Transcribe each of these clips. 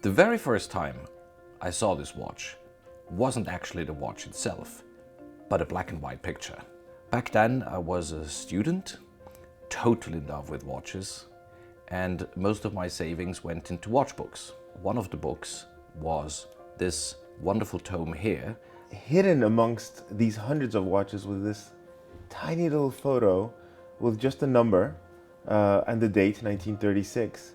The very first time I saw this watch wasn't actually the watch itself, but a black and white picture. Back then I was a student, totally in love with watches, and most of my savings went into watch books. One of the books was this wonderful tome here. Hidden amongst these hundreds of watches was this tiny little photo with just a number and the date, 1936.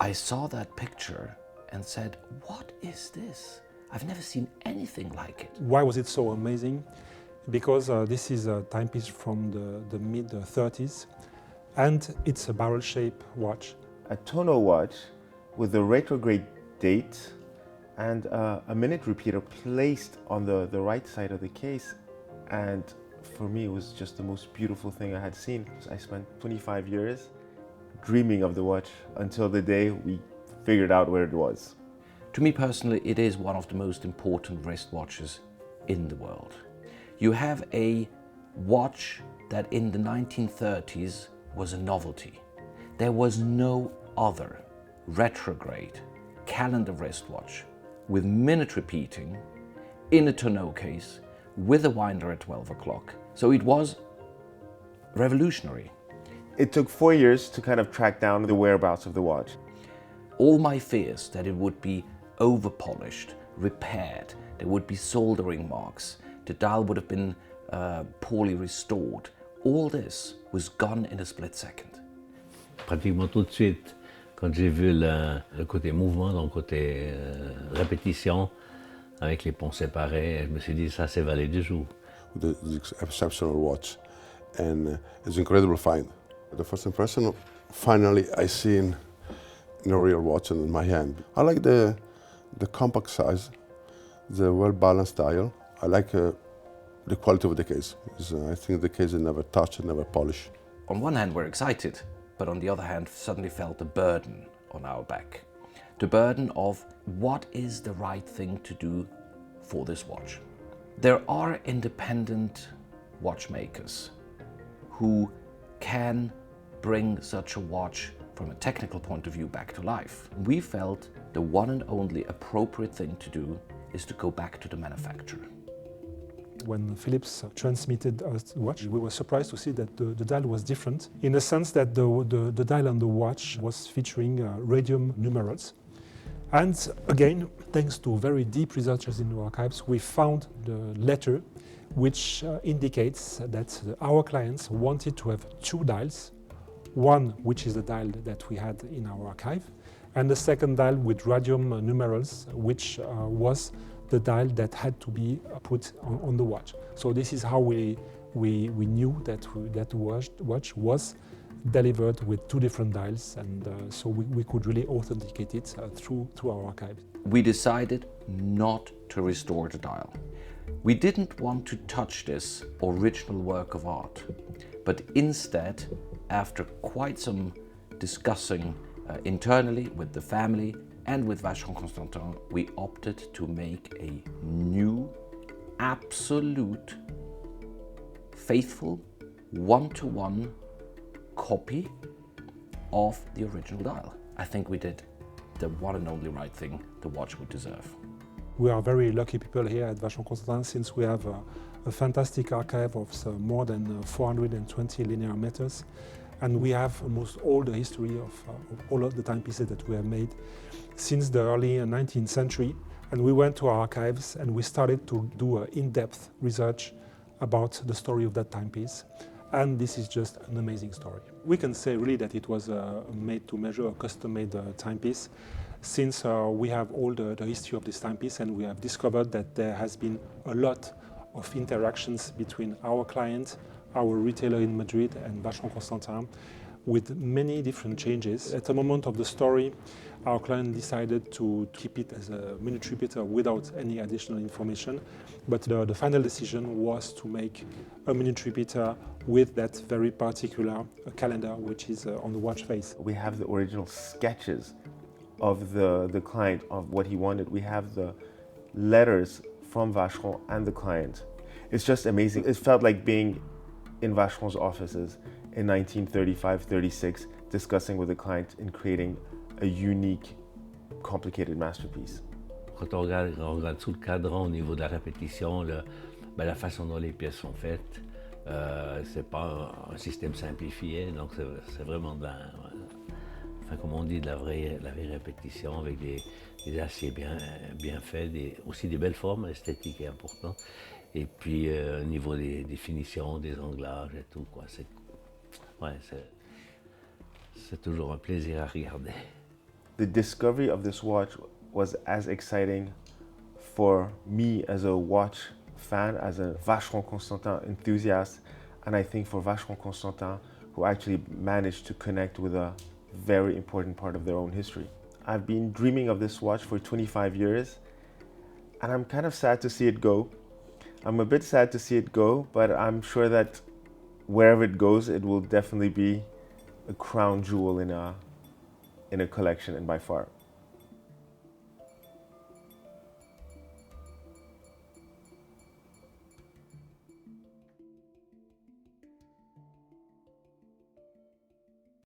I saw that picture and said, what is this? I've never seen anything like it. Why was it so amazing? Because this is a timepiece from the mid-30s, and it's a barrel-shaped watch. A tonal watch with the retrograde date and a minute repeater placed on the right side of the case. And for me, it was just the most beautiful thing I had seen. I spent 25 years dreaming of the watch until the day we figured out where it was. To me personally, it is one of the most important wristwatches in the world. You have a watch that in the 1930s was a novelty. There was no other retrograde calendar wristwatch with minute repeating in a tonneau case with a winder at 12 o'clock. So it was revolutionary. It took 4 years to kind of track down the whereabouts of the watch. All my fears that it would be over-polished, repaired, there would be soldering marks, the dial would have been poorly restored, all this was gone in a split second. Pratiquement tout de suite, quand j'ai vu le côté mouvement, donc côté répétition, avec les ponts séparés, je me suis dit, ça c'est valet du jour. The exceptional watch, and it's an incredible find. The first impression, finally I seen a real watch in my hand. I like the compact size, the well-balanced dial. I like the quality of the case. I think the case is never touched, never polished. On one hand, we're excited, but on the other hand, suddenly felt a burden on our back. The burden of what is the right thing to do for this watch. There are independent watchmakers who can bring such a watch from a technical point of view back to life. We felt the one and only appropriate thing to do is to go back to the manufacturer. When Phillips transmitted us the watch, we were surprised to see that the dial was different, in the sense that the dial on the watch was featuring radium numerals. And again, thanks to very deep researches in the archives, we found the letter which indicates that our clients wanted to have two dials, one which is the dial that we had in our archive, and the second dial with radium numerals, which was the dial that had to be put on the watch. So this is how we knew that watch was delivered with two different dials, and so we could really authenticate it through our archives. We decided not to restore the dial. We didn't want to touch this original work of art, but instead, after quite some discussing internally with the family and with Vacheron Constantin, we opted to make a new, absolute, faithful, one-to-one copy of the original dial. I think we did the one and only right thing the watch would deserve. We are very lucky people here at Vacheron Constantin, since we have a fantastic archive of more than 420 linear meters, and we have almost all the history of all of the timepieces that we have made since the early 19th century. And we went to our archives and we started to do in-depth research about the story of that timepiece. And this is just an amazing story. We can say really that it was a made-to-measure, a custom-made timepiece, since we have all the history of this timepiece, and we have discovered that there has been a lot of interactions between our client, our retailer in Madrid, and Vacheron Constantin, with many different changes. At the moment of the story, our client decided to keep it as a minute repeater without any additional information, but the final decision was to make a minute repeater with that very particular calendar which is on the watch face. We have the original sketches of the client, of what he wanted. We have the letters from Vacheron and the client. It's just amazing. It felt like being in Vacheron's offices in 1935-36, discussing with the client and creating a unique complicated masterpiece. Quand on regarde sous le cadran au niveau de la répétition, la façon dont les pièces sont faites, c'est pas un système simplifié, donc c'est vraiment comme on dit, de la vraie répétition avec des aciers bien faits, aussi des belles formes, l'esthétique est importante. Et puis au niveau des finitions, des anglages et tout, quoi. C'est toujours un plaisir à regarder. The discovery of this watch was as exciting for me as a watch fan, as a Vacheron Constantin enthusiast, and I think for Vacheron Constantin, who actually managed to connect with a very important part of their own history. I've been dreaming of this watch for 25 years, and I'm kind of sad to see it go. I'm a bit sad to see it go, but I'm sure that wherever it goes, it will definitely be a crown jewel in a collection, and by far.